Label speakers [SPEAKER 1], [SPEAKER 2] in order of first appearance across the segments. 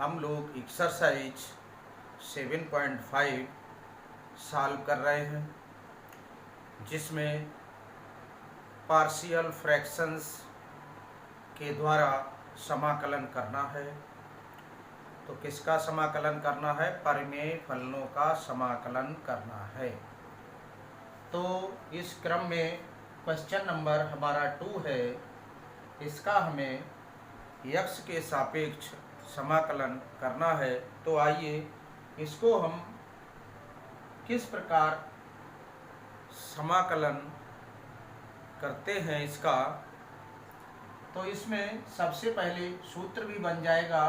[SPEAKER 1] हम लोग exercise 7.5 solve कर रहे हैं, जिसमें पार्शियल फ्रैक्शंस के द्वारा समाकलन करना है। तो किसका समाकलन करना है? परिमेय फलनों का समाकलन करना है। तो इस क्रम में क्वेश्चन नंबर हमारा 2 है। इसका हमें x के सापेक्ष समाकलन करना है। तो आइए इसको हम किस प्रकार समाकलन करते हैं इसका। तो इसमें सबसे पहले सूत्र भी बन जाएगा,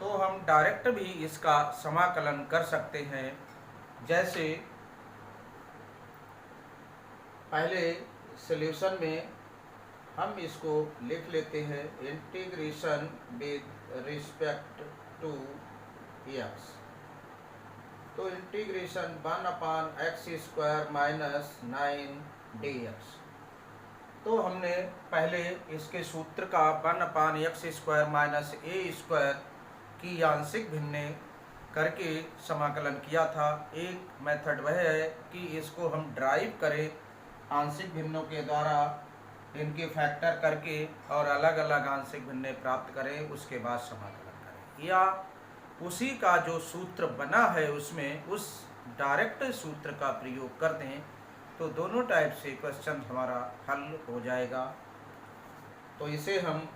[SPEAKER 1] तो हम डायरेक्ट भी इसका समाकलन कर सकते हैं। जैसे पहले सॉल्यूशन में हम इसको लिख लेते हैं integration with respect to x। तो इंटीग्रेशन 1/x² माइनस 9dx। तो हमने पहले इसके सूत्र का 1/x² माइनस a² की आंशिक भिन्न करके समाकलन किया था। एक मेथड वह है कि इसको हम ड्राइव करें आंशिक भिन्नों के द्वारा, इनके फैक्टर करके और अलग अलग आंशिक भिन्न प्राप्त करें, उसके बाद समाकलन करें, या उसी का जो सूत्र बना है उसमें उस डायरेक्ट सूत्र का प्रयोग कर दें, तो दोनों टाइप से क्वेश्चन हमारा हल हो जाएगा। तो इसे हम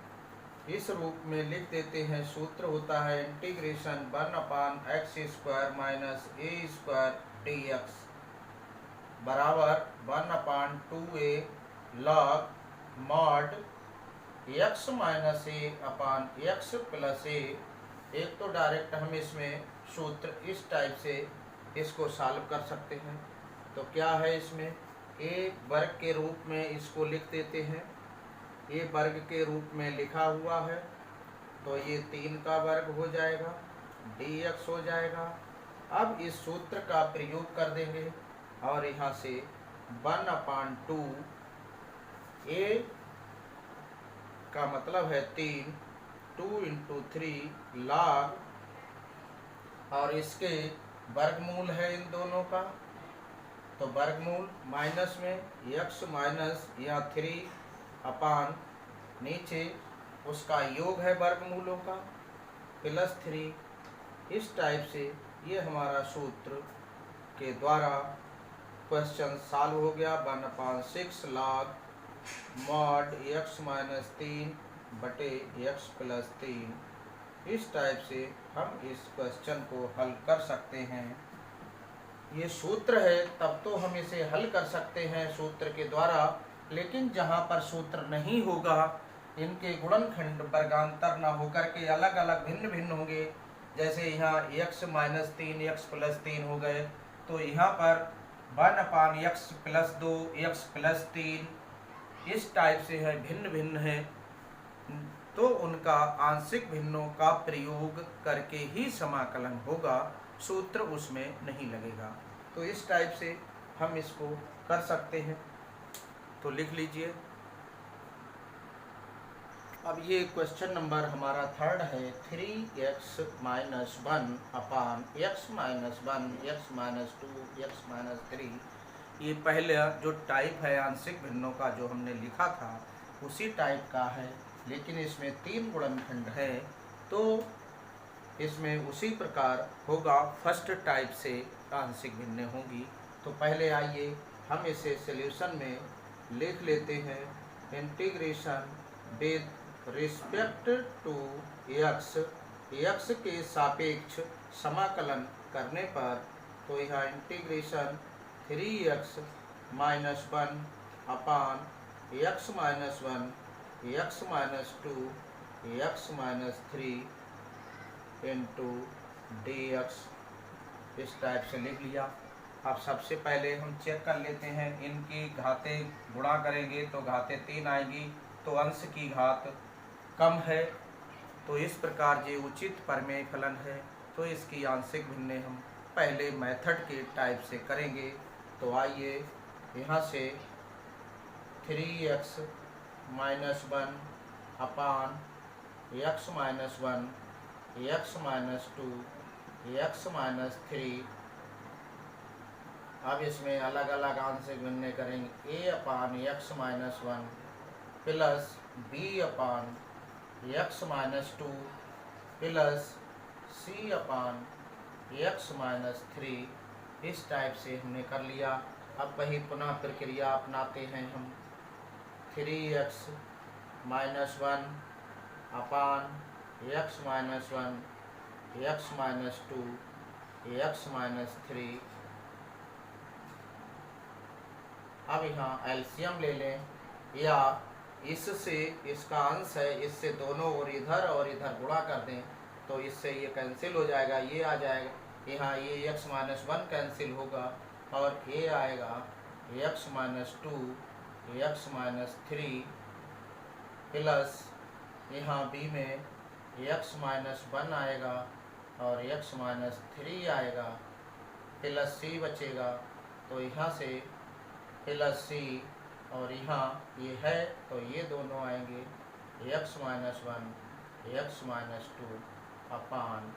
[SPEAKER 1] इस रूप में लिख देते हैं। सूत्र होता है integration 1/x² minus a² dx बराबर 1/2a log mod x minus a upon x plus a। एक तो डायरेक्ट हम इसमें सूत्र इस टाइप से इसको सॉल्व कर सकते हैं। तो क्या है इसमें, a वर्ग के रूप में इसको लिख देते हैं। a वर्ग के रूप में लिखा हुआ है, तो ये 3 का वर्ग हो जाएगा, dx हो जाएगा। अब इस सूत्र का प्रयोग कर देंगे और यहाँ से 1/2 a का मतलब है 3, 2 × 3 log, और इसके वर्गमूल है इन दोनों का। तो वर्गमूल माइनस में x माइनस यहाँ 3 अपान नीचे उसका योग है वर्गमूलों का प्लस 3। इस टाइप से ये हमारा सूत्र के द्वारा क्वेश्चन सॉल्व हो गया। 1/6 log mod x माइनस 3 बटे x प्लस 3। इस टाइप से हम इस क्वेश्चन को हल कर सकते हैं। ये सूत्र है, तब तो हम इसे हल कर सकते हैं सूत्र के द्वारा, लेकिन जहाँ पर सूत्र नहीं होगा, इनके गुणनखंड वर्गांतर न होकर के अलग अलग भिन्न भिन्न होंगे, जैसे यहाँ x माइनस 3 x प्लस 3 हो गए, तो यहाँ पर 1/x प्लस 2 x प्लस 3 इस टाइप से है, भिन्न भिन्न है, तो उनका आंशिक भिन्नों का प्रयोग करके ही समाकलन होगा, सूत्र उसमें नहीं लगेगा। तो इस टाइप से हम इसको कर सकते हैं। तो लिख लीजिए। अब ये क्वेश्चन नंबर हमारा 3rd है। 3x minus 1 upon x minus 1 x minus 2 x minus 3। ये पहले जो टाइप है आंशिक भिन्नों का जो हमने लिखा था उसी टाइप का है, लेकिन इसमें 3 गुणनखंड है, तो इसमें उसी प्रकार होगा। फर्स्ट टाइप से आंशिक भिन्न होंगी। तो पहले आइए हम इसे सॉल्यूशन में लिख लेते हैं। Integration with respect to x के सापेक्ष समाकलन करने पर, तो यह integration 3x minus 1 upon x minus 1 x minus 2 x minus 3 into dx इस टाइप से लिख लिया। अब सबसे पहले हम चेक कर लेते हैं, इनकी घातें गुणा करेंगे तो घातें 3 आएगी, तो अंश की घात कम है, तो इस प्रकार ये उचित परिमेय फलन है। तो इसकी आंशिक भिन्न हम पहले मेथड के टाइप से करेंगे। तो आइए यहाँ से 3x minus 1 upon x minus 1 x minus 2 x minus 3। अब इसमें अलग अलग आंशिक भिन्न करेंगे। ए अपान एक्स माइनस 1 प्लस बी अपान एक्स माइनस 2 प्लस सी अपान एक्स माइनस 3। इस टाइप से हमने कर लिया। अब वही पुनः प्रक्रिया अपनाते हैं हम। 3x minus 1 upon x minus 1 x minus 2 x minus 3। अब यहाँ एलसीएम ले लें, या इससे इसका अंश है, इससे दोनों ओर इधर और इधर गुणा कर दें तो इससे ये कैंसिल हो जाएगा, ये आ जाएगा। यहाँ ये x माइनस 1 कैंसिल होगा और ये आएगा x minus 2 x minus 3 plus यहाँ b में x माइनस 1 आएगा और x माइनस 3 आएगा प्लस c बचेगा। तो यहाँ से प्लस c और यहाँ ये है तो ये दोनों आएंगे x minus 1 x minus 2 upon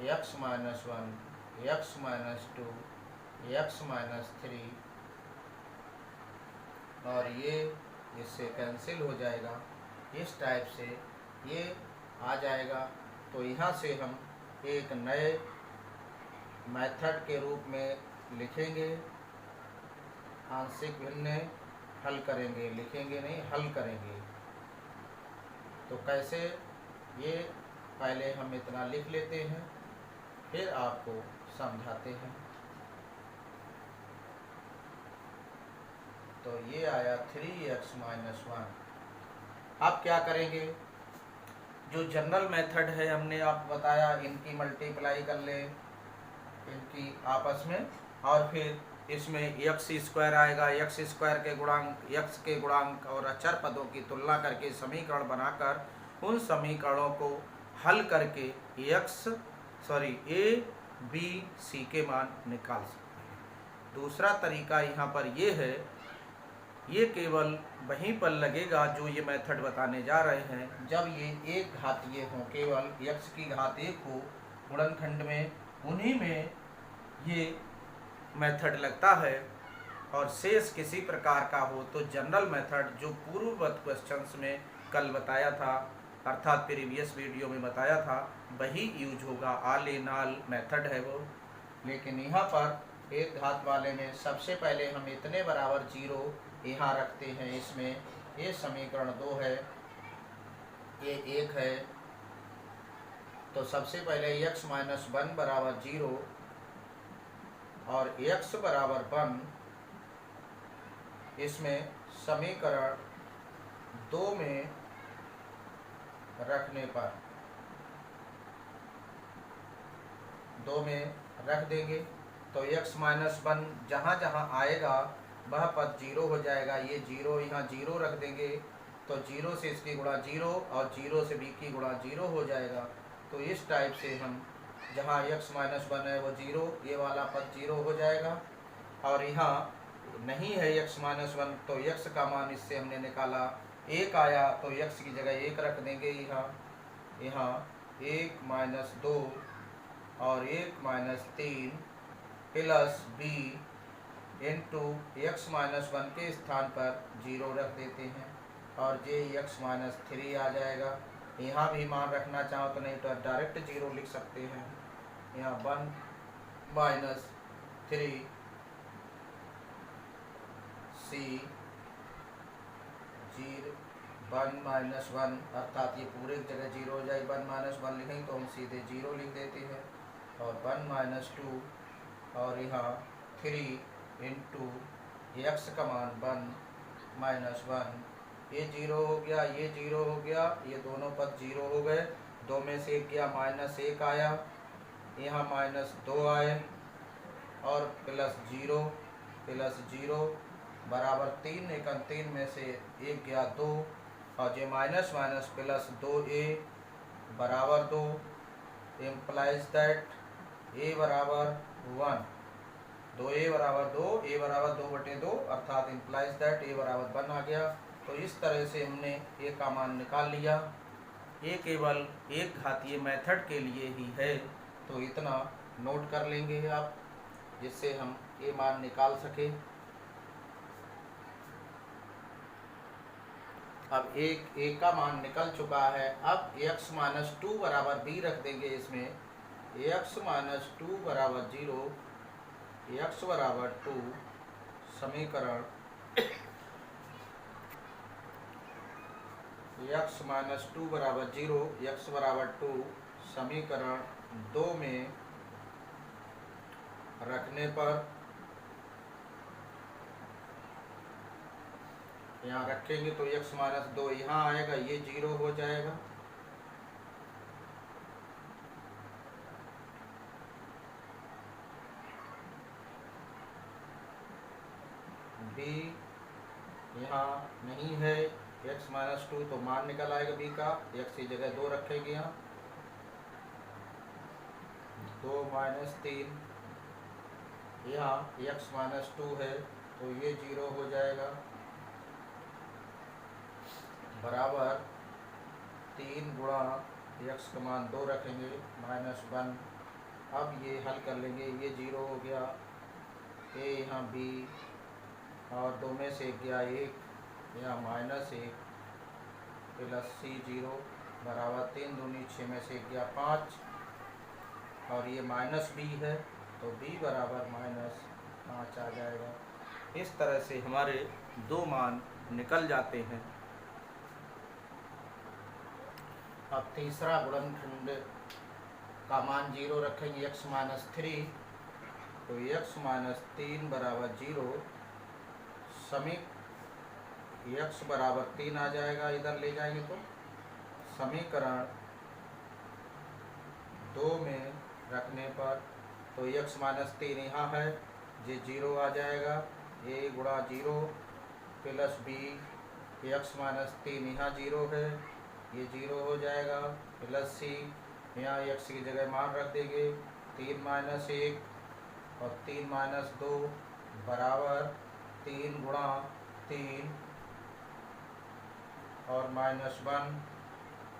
[SPEAKER 1] x minus 1 x minus 2 x minus 3, और ये इससे कैंसिल हो जाएगा। इस टाइप से ये आ जाएगा। तो यहाँ से हम एक नए मेथड के रूप में लिखेंगे, आंशिक भिन्न हल करेंगे, लिखेंगे नहीं हल करेंगे। तो कैसे, ये पहले हम इतना लिख लेते हैं फिर आपको समझाते हैं। तो ये आया 3x माइनस 1। अब क्या करेंगे, जो जनरल मेथड है हमने आपको बताया, इनकी मल्टीप्लाई कर लें इनकी आपस में, और फिर इसमें एक्स स्क्वायर आएगा, एक्स स्क्वायर के गुणांक, एक्स के गुणांक और अचर पदों की तुलना करके समीकरण बनाकर उन समीकरणों को हल करके ए बी सी के मान निकाल सकते हैं। दूसरा तरीका यहाँ पर ये है, ये केवल वहीं पर लगेगा जो ये मेथड बताने जा रहे हैं, जब ये एक घातीय हो, केवल x की घात 1 हो गुणनखंड में, उन्हीं में ये मेथड लगता है। और शेष किसी प्रकार का हो तो जनरल मेथड जो पूर्ववत क्वेश्चंस में कल बताया था, अर्थात प्रीवियस वीडियो में बताया था, वही यूज होगा। आल इन आल मेथड है वो। लेकिन यहाँ पर एक घात वाले में सबसे पहले हम इतने बराबर 0 यहाँ रखते हैं। इसमें ये समीकरण 2 है, ये 1 है। तो सबसे पहले x माइनस 1 बराबर 0 और x बराबर 1, इसमें समीकरण 2 में रखने पर 2 में रख देंगे तो x माइनस 1 जहाँ जहाँ आएगा वह पद 0 हो जाएगा। ये 0 यहाँ 0 रख देंगे तो 0 से इसकी गुणा 0 और 0 से b की गुणा 0 हो जाएगा। तो इस टाइप से हम जहाँ x माइनस 1 है वो 0, ये वाला पद 0 हो जाएगा। और यहाँ नहीं है x माइनस 1 तो x का मान इससे हमने निकाला 1 आया, तो x की जगह 1 रख देंगे। यहाँ 1 माइनस 2 और 1 minus 3 plus b into x minus 1 के स्थान पर 0 रख देते हैं और जे एक्स माइनस 3 आ जाएगा। यहाँ भी मान रखना चाहो तो नहीं तो डायरेक्ट 0 लिख सकते हैं। यहाँ 1 माइनस 3 सी 1 माइनस 1, अर्थात ये पूरे जगह 0 हो जाए। 1 माइनस 1 लिखेंगे तो हम सीधे 0 लिख देते हैं और 1 माइनस 2 और यहाँ 3 इंटू एक्स का मान 1 माइनस 1, ये 0 हो गया, ये 0 हो गया, ये दोनों पद 0 हो गए। 2 में से 1 गया, माइनस 1 आया, यहाँ माइनस 2 आए और प्लस 0 बराबर 3, एकम 3 में से 1 गया 2 और ये माइनस माइनस प्लस 2a बराबर 2 इम्प्लाइज दैट a बराबर 1, 2a बराबर 2, a बराबर 2/2, अर्थात इम्प्लाइज दैट a बराबर 1 आ गया। तो इस तरह से हमने a का मान निकाल लिया। ये केवल एक घातीय मेथड के लिए ही है, तो इतना नोट कर लेंगे आप, जिससे हम ये मान निकाल सके। अब एक का मान निकल चुका है। अब x माइनस 2 बराबर b रख देंगे इसमें। x माइनस 2 बराबर 0, x बराबर 2 समीकरण x माइनस 2 बराबर 0, x बराबर 2 समीकरण 2 में रखने पर यहाँ रखेंगे तो x माइनस 2 यहाँ आएगा, ये 0 हो जाएगा। b यहाँ नहीं है, x माइनस 2 तो मान निकल आएगा b का, x की जगह 2 रखेंगे यहाँ, 2 माइनस 3, यहाँ x माइनस 2 है तो ये 0 हो जाएगा, बराबर 3 गुणा x का मान 2 रखेंगे माइनस 1। अब ये हल कर लेंगे, ये 0 हो गया, a यहाँ b और 2 में से गया 1, यहाँ माइनस 1 प्लस c 0 बराबर 3 दूनी 6 में से गया 5, और ये माइनस b है तो b बराबर माइनस 5 आ जाएगा। इस तरह से हमारे दो मान निकल जाते हैं। अब तीसरा गुणनखंड का मान 0 रखेंगे, x माइनस 3, तो x माइनस 3 बराबर 0, x बराबर 3 आ जाएगा, इधर ले जाएंगे तो समीकरण 2 में रखने पर तो x माइनस 3 यहाँ है, ये 0 आ जाएगा, a गुणा 0 प्लस b, x माइनस 3 यहाँ 0 है, ये 0 हो जाएगा, प्लस c, यहाँ x की जगह मान रख देंगे 3 माइनस 1 और 3 माइनस 2 बराबर 3 गुणा 3 और माइनस 1,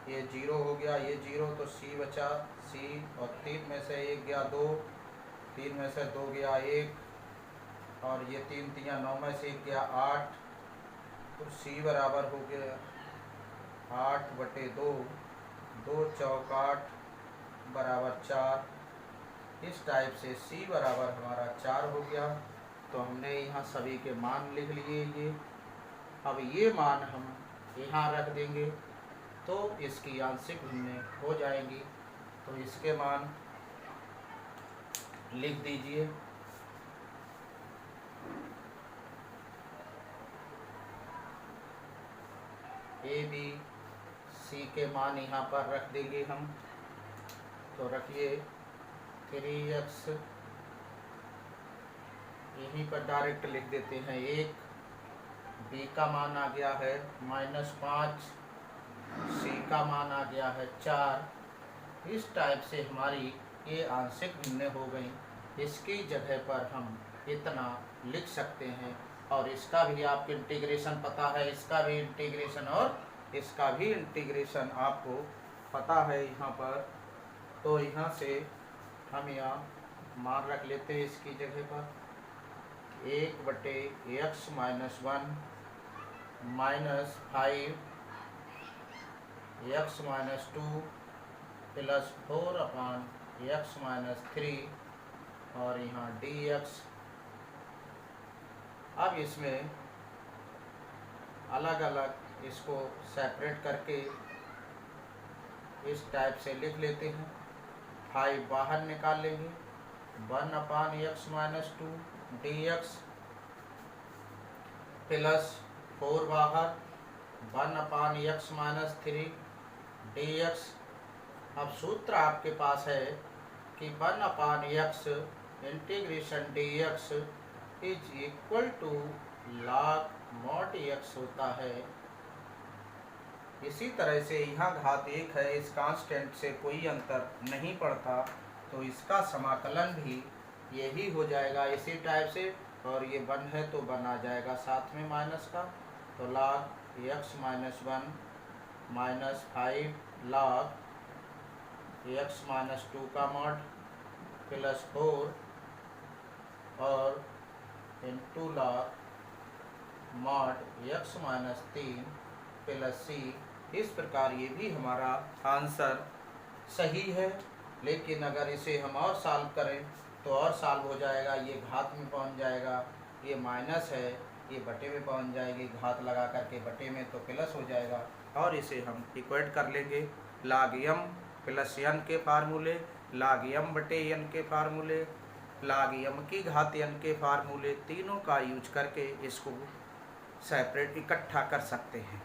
[SPEAKER 1] ये 0 हो गया, ये 0 तो c बचा, c और 3 में से 1 गया 2, 3 में से 2 गया 1 और ये 3 3 9 में से 1 गया 8, तो c बराबर हो गया 8/2, 2 चौक 8 बराबर 4। इस टाइप से c बराबर हमारा 4 हो गया। तो हमने यहाँ सभी के मान लिख लिए ये। अब ये मान हम यहाँ रख देंगे तो इसकी आंशिक भिन्नें हो जाएंगी। तो इसके मान लिख दीजिए। ए बी सी के मान यहाँ पर रख देंगे हम। तो रखिए 3x, यहीं पर डायरेक्ट लिख देते हैं 1, b का मान आ गया है -5, c का मान आ गया है 4। इस टाइप से हमारी ये आंशिक भिन्नें हो गई। इसकी जगह पर हम इतना लिख सकते हैं और इसका भी आपको इंटीग्रेशन पता है, इसका भी इंटीग्रेशन और इसका भी इंटीग्रेशन आपको पता है यहाँ पर। तो यहाँ से हम यहाँ मान रख लेते हैं इसकी जगह पर 1/x minus 1 minus 5 x minus 2 plus 4/x minus 3 और यहाँ dx। अब इसमें अलग अलग इसको सेपरेट करके इस टाइप से लिख लेते हैं। 5 बाहर निकाल लेंगे, 1/x माइनस 2 dx प्लस 4 बाहर 1/x माइनस 3 dx। अब सूत्र आपके पास है कि 1/x integration dx is equal to log mod x होता है। इसी तरह से यहाँ घात 1 है, इस कांस्टेंट से कोई अंतर नहीं पड़ता, तो इसका समाकलन भी यही हो जाएगा इसी टाइप से। और ये 1 है तो 1 आ जाएगा साथ में माइनस का, तो log x minus 1 minus 5 log x minus 2 का मॉड प्लस 4 और into log mod x minus 3 plus c। इस प्रकार ये भी हमारा आंसर सही है, लेकिन अगर इसे हम और सॉल्व करें तो और सॉल्व हो जाएगा। ये घात में पहुंच जाएगा, ये माइनस है, ये बटे में पहुंच जाएगी, घात लगा करके बटे में तो प्लस हो जाएगा। और इसे हम इक्वेट कर लेंगे log m प्लस n के फार्मूले, log m बटे n के फार्मूले, log m की घात n के फार्मूले, तीनों का यूज करके इसको सेपरेट इकट्ठा कर सकते हैं।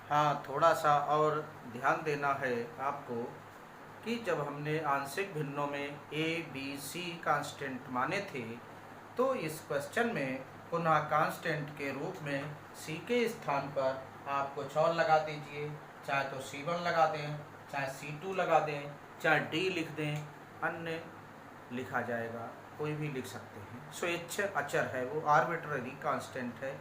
[SPEAKER 1] हाँ, थोड़ा सा और ध्यान देना है आपको कि जब हमने आंशिक भिन्नों में a, b, c कांस्टेंट माने थे, तो इस क्वेश्चन में पुनः कांस्टेंट के रूप में c के स्थान पर आप कुछ और लगा दीजिए, चाहे तो c1 लगा दें, चाहे c2 लगा दें, चाहे d लिख दें, अन्य लिखा जाएगा, कोई भी लिख सकते हैं। स्वेच्छ अचर है, वो आर्बिट्ररी कांस्टेंट है।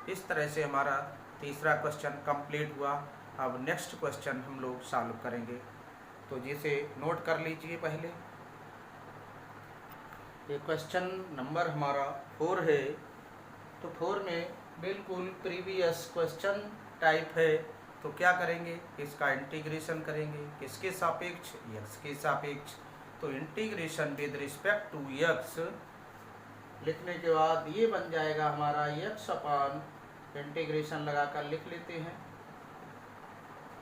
[SPEAKER 1] इस तरह से हमारा तीसरा क्वेश्चन कंप्लीट हुआ। अब नेक्स्ट क्वेश्चन हम लोग सॉल्व करेंगे, तो जिसे नोट कर लीजिए पहले। ये क्वेश्चन नंबर हमारा 4 है, तो 4 में बिल्कुल प्रीवियस क्वेश्चन टाइप है। तो क्या करेंगे, इसका इंटीग्रेशन करेंगे, किसके सापेक्ष, x के सापेक्ष। तो integration with respect to x लिखने के बाद ये बन जाएगा हमारा x अपान इंटीग्रेशन लगाकर लिख लेते हैं,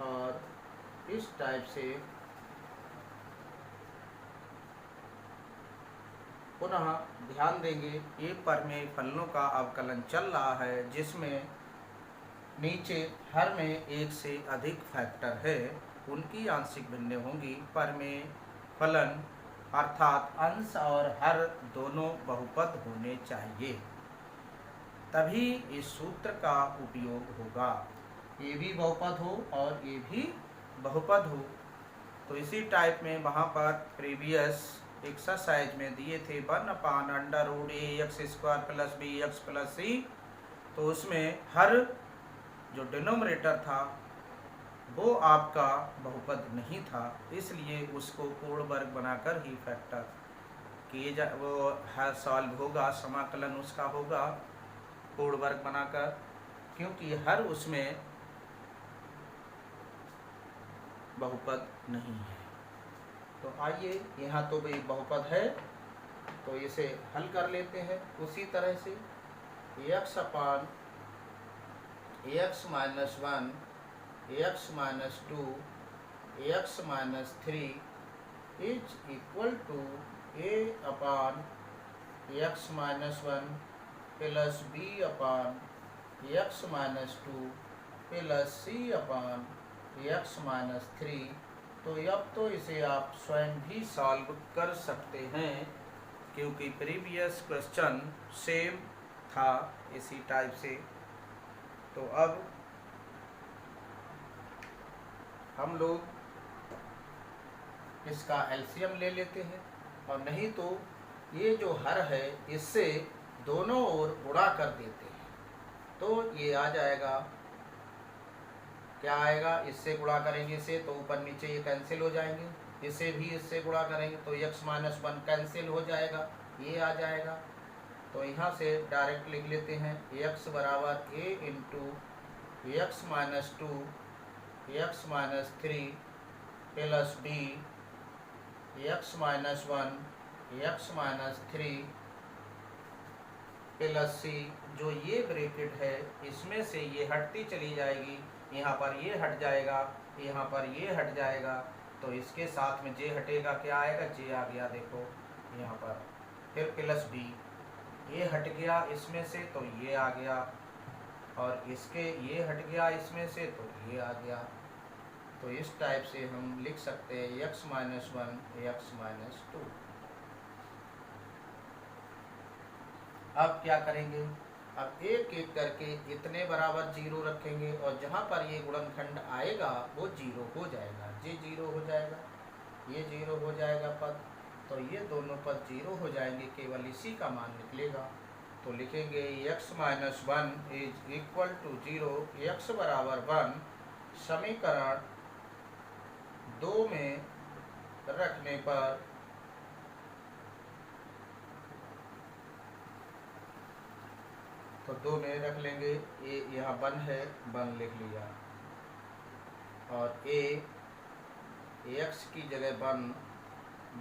[SPEAKER 1] और इस टाइप से पुनः ध्यान देंगे ये परमेय फलनों का अवकलन चल रहा है, जिसमें नीचे हर में एक से अधिक फैक्टर है, उनकी आंशिक भिन्न होंगी। परमेय फलन अर्थात अंश और हर दोनों बहुपद होने चाहिए, तभी इस सूत्र का उपयोग होगा। ये भी बहुपद हो और ये भी बहुपद हो। तो इसी टाइप में वहाँ पर प्रीवियस एक्सरसाइज में दिए थे 1/√ax² + bx + c। तो उसमें हर जो डिनोमिनेटर था वो आपका बहुपद नहीं था, इसलिए उसको पूर्ण वर्ग बनाकर ही फैक्टर किए जा वो हर सॉल्व होगा, समाकलन उसका होगा पूर्ण वर्ग बनाकर, क्योंकि हर उसमें बहुपद नहीं है। तो आइए, यहाँ तो भाई बहुपद है, तो इसे हल कर लेते हैं। उसी तरह से x upon x minus 1, x minus 2, x minus 3 is equal to a upon x minus 1 plus b upon x minus 2 plus c upon x minus 3। तो अब तो इसे आप स्वयं भी सॉल्व कर सकते हैं, क्योंकि प्रीवियस क्वेश्चन सेम था इसी टाइप से। तो अब हम लोग इसका एलसीएम ले लेते हैं, और नहीं तो ये जो हर है इससे दोनों ओर गुणा कर देते हैं, तो ये आ जाएगा, क्या आएगा, इससे गुणा करेंगे इसे तो ऊपर नीचे ये कैंसिल हो जाएंगे, इसे भी इससे गुणा करेंगे तो x माइनस 1 कैंसिल हो जाएगा, ये आ जाएगा। तो यहाँ से डायरेक्ट लिख लेते हैं x बराबर a into x minus 2 x minus 3 plus b x minus 1 x minus 3 plus c। जो ये ब्रैकेट है इसमें से ये हटती चली जाएगी, यहाँ पर ये हट जाएगा, यहाँ पर ये हट जाएगा, तो इसके साथ में j हटेगा, क्या आएगा, j आ गया, देखो यहाँ पर। फिर प्लस b, ये हट गया इसमें से तो ये आ गया, और इसके ये हट गया इसमें से तो ये आ गया। तो इस टाइप से हम लिख सकते हैं x माइनस 1 x माइनस 2। अब क्या करेंगे, अब एक एक करके इतने बराबर 0 रखेंगे, और जहाँ पर ये गुणनखंड आएगा वो 0 हो जाएगा, ये 0 हो जाएगा, ये 0 हो जाएगा पद, तो ये दोनों पद 0 हो जाएंगे, केवल इसी का मान निकलेगा। तो लिखेंगे x minus 1 is equal to 0, x बराबर 1 समीकरण 2 में रखने पर तो 2 में रख लेंगे। ये यहाँ 1 है, 1 लिख लिया, और x की जगह 1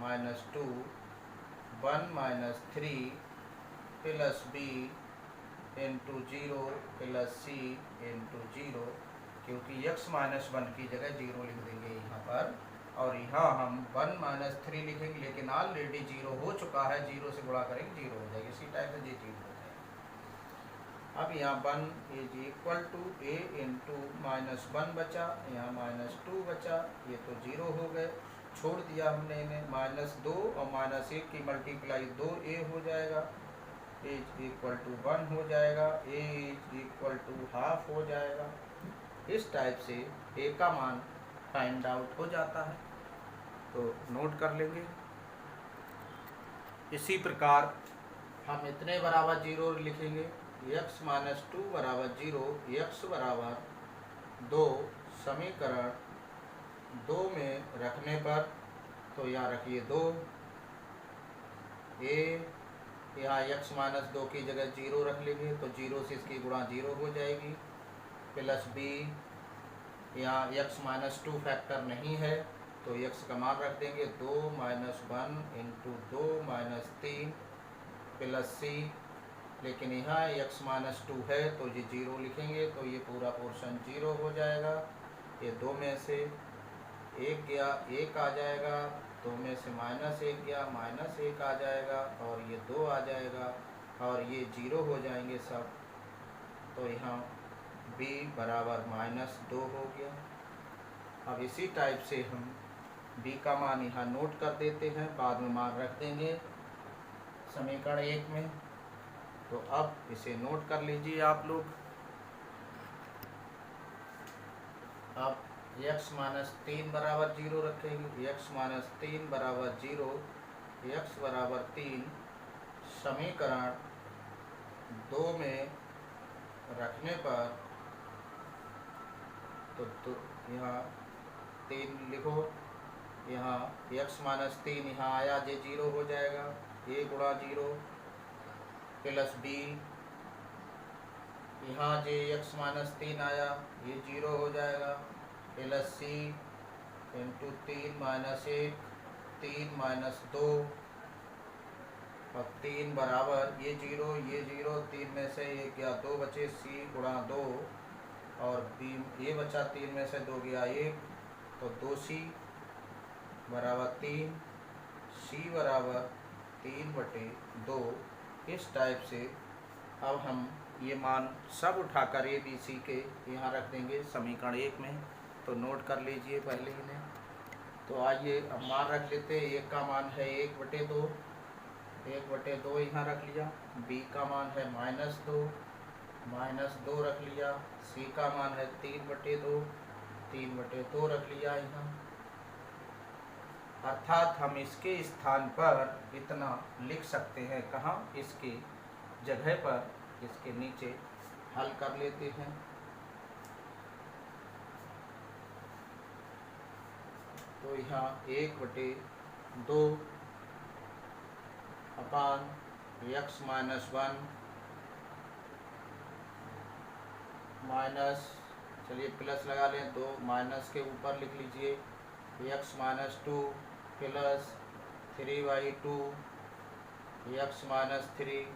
[SPEAKER 1] -2 1 - 3 plus b into 0 plus c into 0, क्योंकि x - 1 की जगह 0 लिख देंगे यहाँ पर, और यहाँ हम 1 - 3 लिखेंगे, लेकिन ऑलरेडी 0 हो चुका है, 0 से गुणा करेंगे 0 हो जाएगी, इसी टाइप से ये 0 हो जाएगा। अब यहाँ 1 is equal to a into -1 बचा, यहाँ -2 बचा, ये तो 0 हो गए, छोड़ दिया हमने इन्हें, -2 और -1 की मल्टीप्लाई 2a हो जाएगा, a इज इक्वल टू 1 हो जाएगा, a is equal to half हो जाएगा। इस टाइप से a का मान फाइंड आउट हो जाता है, तो नोट कर लेंगे। इसी प्रकार हम इतने बराबर 0 लिखेंगे, x - 2 बराबर 0, x बराबर 2 समीकरण 2 में रखने पर, तो यहाँ रखिए 2, a यहाँ x - 2 की जगह 0 रख लेंगे, तो 0 से इसकी गुणा 0 हो जाएगी, प्लस b यहाँ x - 2 फैक्टर नहीं है, तो x का मान रख देंगे 2 - 1 इंटू 2 - 3 प्लस c, लेकिन यहाँ x - 2 है तो ये 0 लिखेंगे, तो ये पूरा पोर्शन 0 हो जाएगा। ये 2 में से 1 गया, 1 आ जाएगा, 2 में से -1 गया, -1 आ जाएगा, और ये 2 आ जाएगा, और ये 0 हो जाएंगे सब, तो यहाँ b बराबर -2 हो गया। अब इसी टाइप से हम b का मान यहाँ नोट कर देते हैं, बाद में मान रख देंगे समीकरण 1 में। तो अब इसे नोट कर लीजिए आप लोग। अब x - 3 बराबर 0 रखेंगे, x - 3 बराबर 0, x बराबर 3 समीकरण 2 में रखने पर, तो यहाँ 3 लिखो, यहाँ x - 3 यहाँ आया, ये 0 हो जाएगा, a गुणा 0 प्लस b, यहाँ जे x - 3 आया, ये 0 हो जाएगा, प्लस c इंटू 3 - 1 3 - 2, और 3 बराबर ये 0 ये 0, 3 में से 1 गया, 2 बचे, c गुणा 2, और b ये बचा, 3 में से 2 गया 1, तो 2c बराबर 3, c बराबर 3/2। इस टाइप से अब हम ये मान सब उठाकर a b c के यहाँ रख देंगे समीकरण 1 में, तो नोट कर लीजिए पहले इन्हें। तो आइए अब मान रख लेते हैं। 1 का मान है 1/2, 1/2 यहाँ रख लिया, b का मान है -2 रख लिया, c का मान है 3/2, 3/2 रख लिया यहाँ। अर्थात हम इसके स्थान पर इतना लिख सकते हैं, कहाँ, इसके जगह पर, इसके नीचे हल कर लेते हैं। तो यहाँ 1/2 अपान x - 1 माइनस, चलिए प्लस लगा लें, 2 माइनस के ऊपर लिख लीजिए, x - 2 plus 3/2 x - 3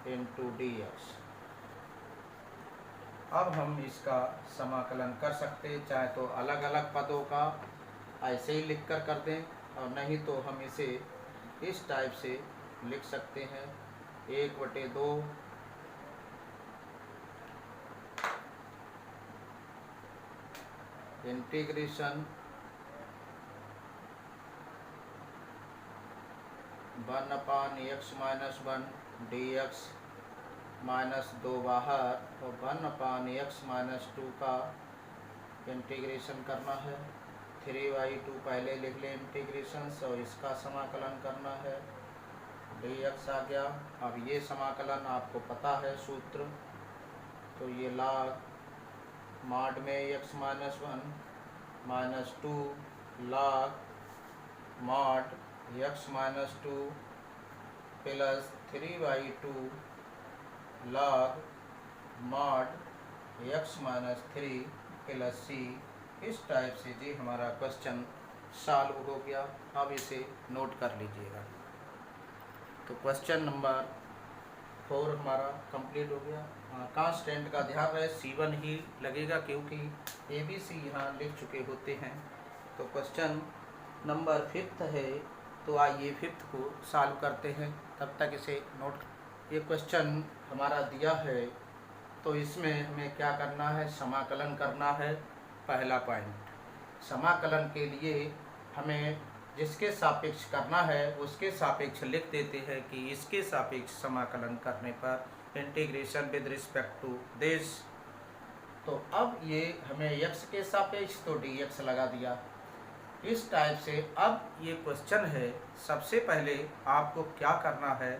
[SPEAKER 1] into dx। अब हम इसका समाकलन कर सकते हैं, चाहे तो अलग अलग पदों का ऐसे ही लिख कर दें, और नहीं तो हम इसे इस टाइप से लिख सकते हैं, 1/2 इंटीग्रेशन 1/x - 1 dx -2 बाहर, और 1/x - 2 का इंटीग्रेशन करना है, 3/2 पहले लिख लें इंटीग्रेशन, और इसका समाकलन करना है, dx आ गया। अब ये समाकलन आपको पता है सूत्र, तो ये log मॉड में x minus 1 minus 2 log mod x minus 2 plus 3/2 log mod x minus 3 plus c। इस टाइप से जी हमारा क्वेश्चन सॉल्व हो गया। अब इसे नोट कर लीजिएगा। तो क्वेश्चन नंबर 4 हमारा कंप्लीट हो गया। कांस्टेंट का ध्यान रहे C1 ही लगेगा क्योंकि ABC यहाँ लिख चुके होते हैं। तो क्वेश्चन नंबर 5 है, तो आइए 5 को सॉल्व करते हैं। तब तक इसे नोट। ये क्वेश्चन हमारा दिया है, तो इसमें हमें क्या करना है, समाकलन करना है। पहला पॉइंट, समाकलन के लिए हमें जिसके सापेक्ष करना है उसके सापेक्ष लिख देते हैं कि इसके सापेक्ष समाकलन करने पर integration with respect to this. तो अब ये हमें x के सापेक्ष तो dx लगा दिया। इस टाइप से अब ये क्वेश्चन है, सबसे पहले आपको क्या करना है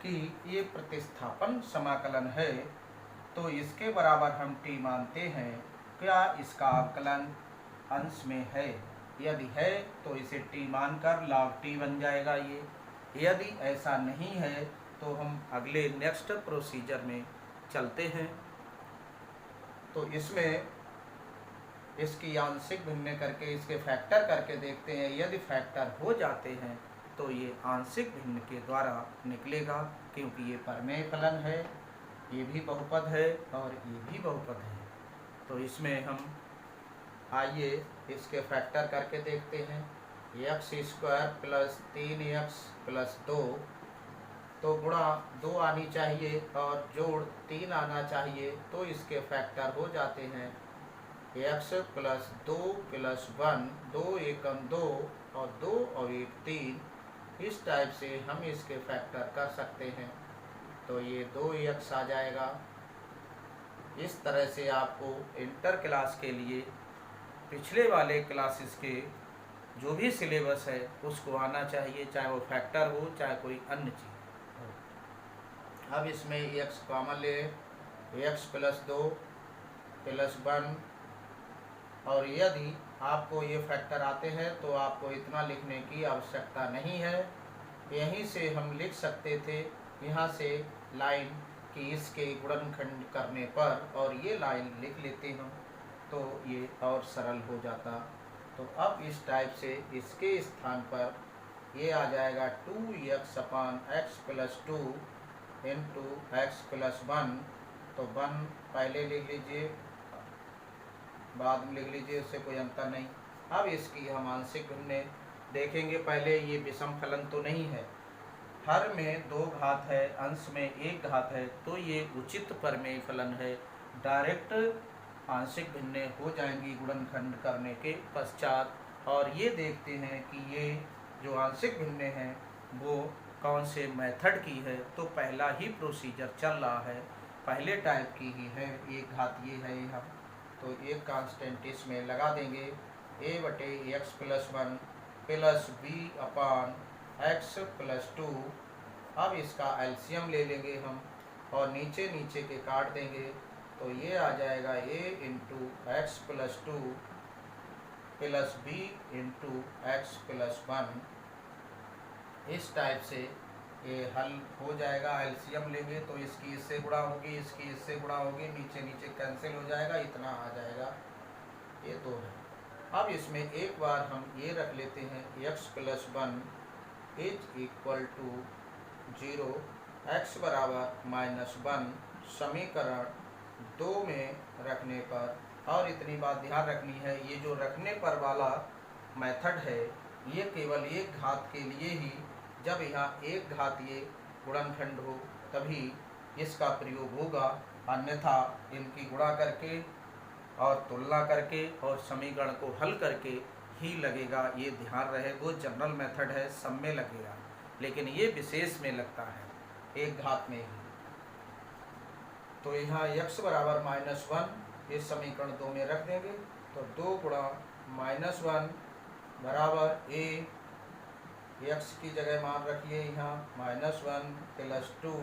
[SPEAKER 1] कि ये प्रतिस्थापन समाकलन है, तो इसके बराबर हम t मानते हैं। क्या इसका अवकलन अंश में है? यदि है तो इसे t मानकर log t बन जाएगा ये। यदि ऐसा नहीं है तो हम अगले नेक्स्ट प्रोसीजर में चलते हैं। तो इसमें इसकी आंशिक भिन्न करके इसके फैक्टर करके देखते हैं। यदि फैक्टर हो जाते हैं तो ये आंशिक भिन्न के द्वारा निकलेगा, क्योंकि ये परमेय फलन है, ये भी बहुपद है और ये भी बहुपद है। तो इसमें हम आइए इसके फैक्टर करके देखते हैं। x² प्लस 3x प्लस 2, तो गुणा 2 आनी चाहिए और जोड़ 3 आना चाहिए, तो इसके फैक्टर हो जाते हैं x प्लस 2 प्लस 1, 2 एकम 2 और 2 और 1 3। इस टाइप से हम इसके फैक्टर कर सकते हैं। तो ये 2x आ जाएगा। इस तरह से आपको इंटर क्लास के लिए पिछले वाले क्लासेस के जो भी सिलेबस है उसको आना चाहिए, चाहे वो फैक्टर हो चाहे कोई अन्य चीज़ हो। अब इसमें x कॉमन ले, x प्लस 2 प्लस 1, और यदि आपको ये फैक्टर आते हैं तो आपको इतना लिखने की आवश्यकता नहीं है। यहीं से हम लिख सकते थे, यहाँ से लाइन कि इसके गुणनखंड करने पर, और ये लाइन लिख लेते हम तो ये और सरल हो जाता। तो अब इस टाइप से इसके स्थान पर ये आ जाएगा 2x अपान x plus 2 into x plus 1। तो 1 पहले लिख लीजिए, बाद में लिख लीजिए, उससे कोई अंतर नहीं। अब इसकी हम आंशिक भिन्न देखेंगे। पहले ये विषम फलन तो नहीं है, हर में 2 घात है, अंश में 1 घात है, तो ये उचित परमेय फलन है। डायरेक्ट आंशिक भिन्न हो जाएंगी गुणनखंड करने के पश्चात। और ये देखते हैं कि ये जो आंशिक भिन्न है वो कौन से मेथड की है। तो पहला ही प्रोसीजर चल रहा है, पहले टाइप की ही है। 1 घात ये है यहाँ, तो एक कांस्टेंट इसमें लगा देंगे, a/x plus 1 plus b upon x plus 2। अब इसका एलसीएम ले लेंगे हम और नीचे नीचे के काट देंगे, तो ये आ जाएगा a into x plus 2 plus b into x plus 1। इस टाइप से ये हल हो जाएगा। एलसीएम लेंगे तो इसकी इससे गुणा होगी, इसकी इससे गुणा होगी, नीचे नीचे कैंसिल हो जाएगा, इतना आ जाएगा। ये 2 है। अब इसमें एक बार हम ये रख लेते हैं, x plus 1 is equal to 0, x बराबर माइनस 1 समीकरण 2 में रखने पर। और इतनी बात ध्यान रखनी है, ये जो रखने पर वाला मेथड है ये केवल 1 घात के लिए ही, जब यहाँ 1 घात ये गुणनखंड हो तभी इसका प्रयोग होगा, अन्यथा इनकी गुणा करके और तुलना करके और समीकरण को हल करके ही लगेगा। ये ध्यान रहे, वो जनरल मेथड है, सब में लगेगा, लेकिन ये विशेष में लगता है 1 घात में ही। तो यहाँ x बराबर माइनस 1 इस समीकरण 2 में रख देंगे, तो 2 गुणा माइनस 1 बराबर a, x की जगह मान रखिए यहाँ माइनस 1 प्लस 2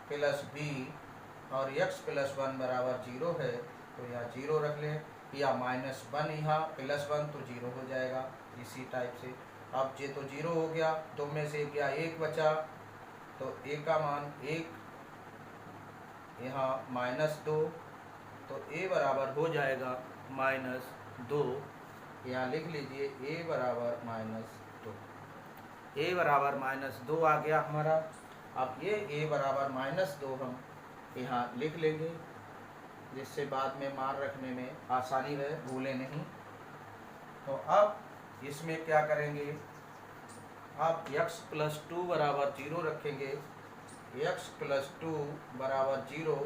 [SPEAKER 1] प्लस b, और x प्लस 1 बराबर 0 है। तो यहाँ 0 रख लें, या -1 यहाँ +1 तो 0 हो जाएगा। इसी टाइप से अब ये तो 0 हो गया, 2 में से क्या 1 बचा, तो a का मान 1, यहाँ -2, तो a बराबर हो जाएगा -2। यहाँ लिख लीजिए a बराबर -2, a बराबर -2 आ गया हमारा। अब ये a बराबर -2 हम यहाँ लिख लेंगे, जिससे बाद में मान रखने में आसानी रहे, भूले नहीं। तो अब इसमें क्या करेंगे, अब x + 2 बराबर 0 रखेंगे, x + 2 बराबर 0,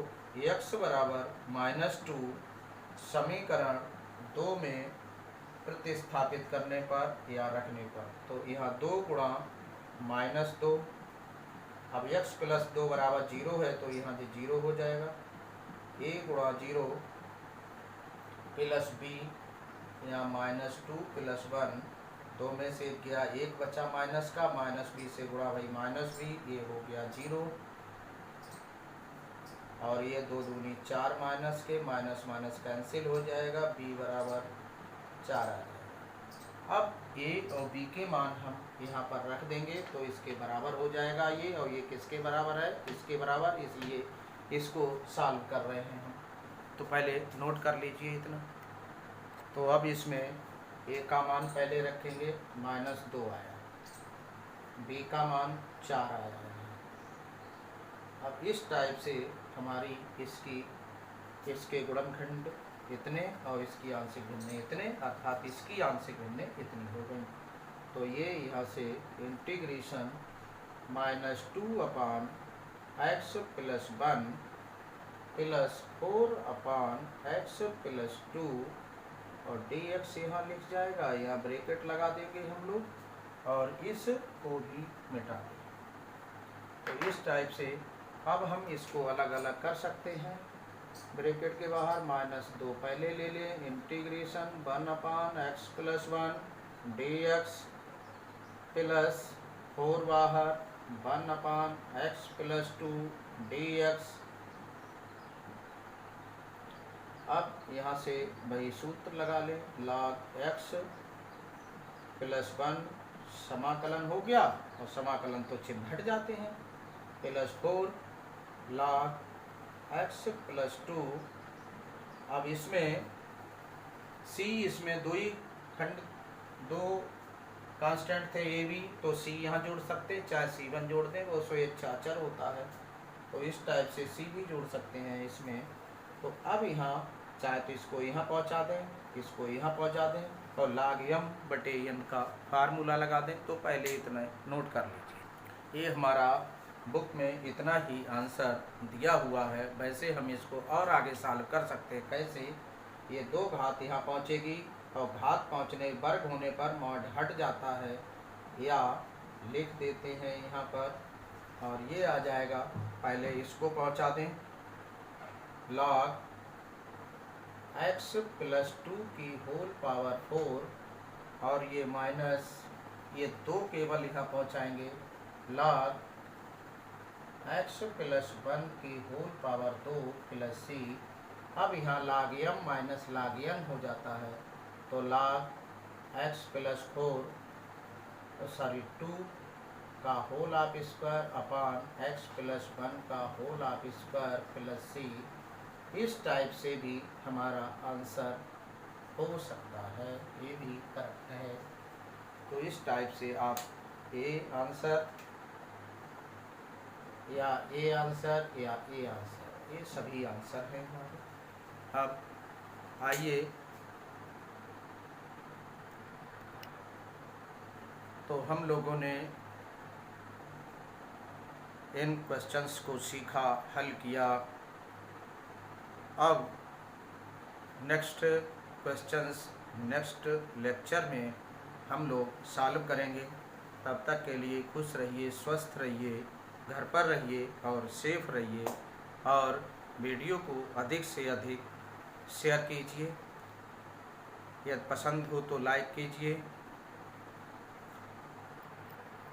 [SPEAKER 1] x बराबर -2 समीकरण 2 में प्रतिस्थापित करने पर या रखने पर, तो यहाँ 2 गुणा -2, अब x + 2 बराबर 0 है तो यहाँ से 0 हो जाएगा, a गुणा 0 + b, यहाँ -2 + 1, 2 में से क्या 1 बचा माइनस का, -b से गुणा भाई -b, ये हो गया 0, और ये 2 दूनी 4 माइनस के, माइनस कैंसिल हो जाएगा, b बराबर 4 आ जाएगा। अब a और b के मान हम यहाँ पर रख देंगे तो इसके बराबर हो जाएगा ये, और ये किसके बराबर है, इसके बराबर, इसलिए इसको सॉल्व कर रहे हैं हम। तो पहले नोट कर लीजिए इतना। तो अब इसमें a का मान पहले रखेंगे, -2 आया, b का मान 4 आया है। अब इस टाइप से हमारी इसके गुणनखंड इतने और इसकी आंशिक भिन्नें इतने, अर्थात इसकी आंशिक भिन्नें इतनी हो गई। तो ये यहाँ से इंटीग्रेशन -2/x + 1 + 4/x + 2 और dx यहाँ लिख जाएगा, यहाँ ब्रैकेट लगा देंगे हम लोग और इस को भी मिटा देंगे। तो इस टाइप से अब हम इसको अलग अलग कर सकते हैं। ब्रैकेट के बाहर -2 पहले ले लें, इंटीग्रेशन 1/x + 1 dx + 4 बाहर 1/x + 2 dx। अब यहाँ से वही सूत्र लगा लें, log x + 1 समाकलन हो गया, और समाकलन तो चिन्ह हट जाते हैं, +4 log x + 2। अब इसमें c, इसमें दो कांस्टेंट थे a b, तो c यहाँ जोड़ सकते हैं, चाहे c1 जोड़ दें, वो स्वेच्छाचार होता है, तो इस टाइप से c भी जोड़ सकते हैं इसमें। तो अब यहाँ चाहे तो इसको यहाँ पहुँचा दें, इसको यहाँ पहुँचा दें, और log m/n का फार्मूला लगा दें। तो पहले इतना नोट कर लीजिए, ये हमारा बुक में इतना ही आंसर दिया हुआ है। वैसे हम इसको और आगे सॉल्व कर सकते हैं। कैसे, ये 2 घात यहाँ पहुँचेगी और घात पहुँचने वर्ग होने पर मॉड हट जाता है, या लिख देते हैं यहाँ पर, और ये आ जाएगा, पहले इसको पहुँचा दें, log x + 2 की होल पावर 4, और ये माइनस ये 2 केवल यहाँ पहुँचाएंगे, log x + 1 की होल पावर 2 + c। अब यहाँ log m - log n हो जाता है, तो log x + 2 का whole of square upon x + 1 का होल ऑफ स्क्वायर + c। इस टाइप से भी हमारा आंसर हो सकता है, ये भी करेक्ट है। तो इस टाइप से आप ए आंसर या ए आंसर या ए आंसर, ये सभी आंसर हैं हमारे। अब आइए, तो हम लोगों ने इन क्वेश्चंस को सीखा, हल किया। अब नेक्स्ट क्वेश्चंस नेक्स्ट लेक्चर में हम लोग सॉल्व करेंगे। तब तक के लिए खुश रहिए, स्वस्थ रहिए, घर पर रहिए और सेफ रहिए, और वीडियो को अधिक से अधिक शेयर कीजिए। यदि पसंद हो तो लाइक कीजिए।